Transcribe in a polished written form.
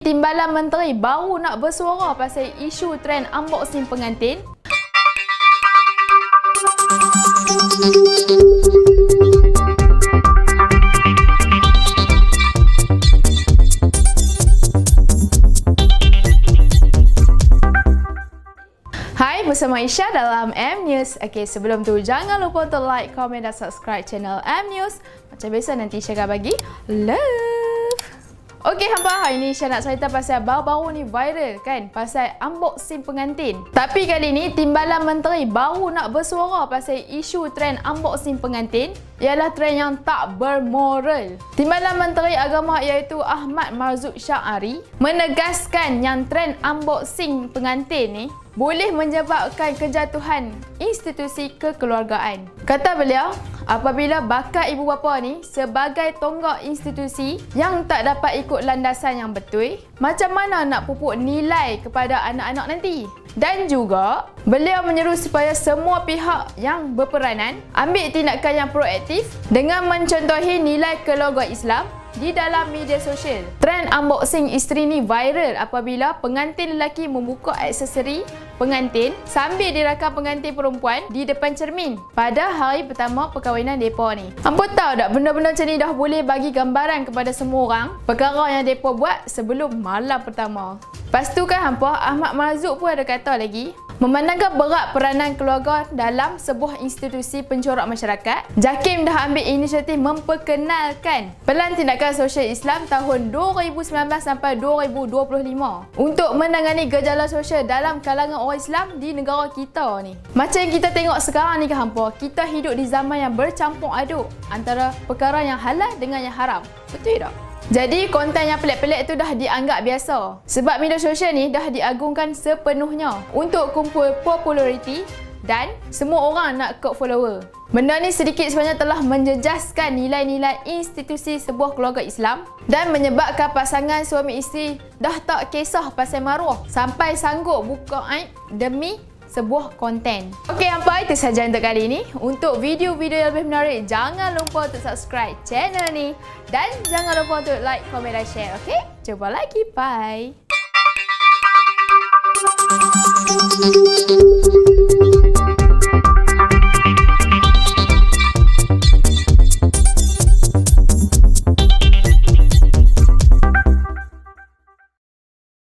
Timbalan Menteri baru nak bersuara pasal isu trend unboxing pengantin. Hai, bersama Isha dalam M News. Okey, sebelum tu jangan lupa untuk like, komen dan subscribe channel M News. Macam biasa nanti Isha akan bagi love. Okey hampa, hari ni Isha nak cerita pasal baru-baru ni viral kan, pasal unboxing pengantin. Tapi kali ni Timbalan Menteri baru nak bersuara pasal isu trend unboxing pengantin, ialah trend yang tak bermoral. Timbalan Menteri Agama iaitu Ahmad Marzuq Syahari menegaskan yang trend unboxing pengantin ni boleh menyebabkan kejatuhan institusi kekeluargaan. Kata beliau, apabila bakal ibu bapa ni sebagai tonggak institusi yang tak dapat ikut landasan yang betul, macam mana nak pupuk nilai kepada anak-anak nanti? Dan juga, beliau menyeru supaya semua pihak yang berperanan ambil tindakan yang proaktif dengan mencontohi nilai keluarga Islam di dalam media sosial. Trend unboxing isteri ni viral apabila pengantin lelaki membuka aksesori pengantin sambil dirakam pengantin perempuan di depan cermin pada hari pertama perkahwinan mereka ni. Hampa tahu tak, benda-benda macam ni dah boleh bagi gambaran kepada semua orang perkara yang mereka buat sebelum malam pertama. Lepas tu kan hampa, Ahmad Marzuq pun ada kata lagi, memandangkan berat peranan keluarga dalam sebuah institusi pencorak masyarakat, JAKIM dah ambil inisiatif memperkenalkan Pelan Tindakan Sosial Islam tahun 2019 sampai 2025 untuk menangani gejala sosial dalam kalangan orang Islam di negara kita ni. Macam yang kita tengok sekarang ni ke hampa, kita hidup di zaman yang bercampur aduk antara perkara yang halal dengan yang haram. Betul tak? Jadi konten yang pelik-pelik tu dah dianggap biasa sebab media sosial ni dah diagungkan sepenuhnya untuk kumpul populariti dan semua orang nak kod follower. Benda ni sedikit sebanyak telah menjejaskan nilai-nilai institusi sebuah keluarga Islam dan menyebabkan pasangan suami isteri dah tak kisah pasal maruah sampai sanggup buka aib demi sebuah konten. Okey hampa, itu sahaja untuk kali ini. Untuk video-video yang lebih menarik, jangan lupa untuk subscribe channel ni dan jangan lupa untuk like, komen dan share. Okey, jumpa lagi. Bye.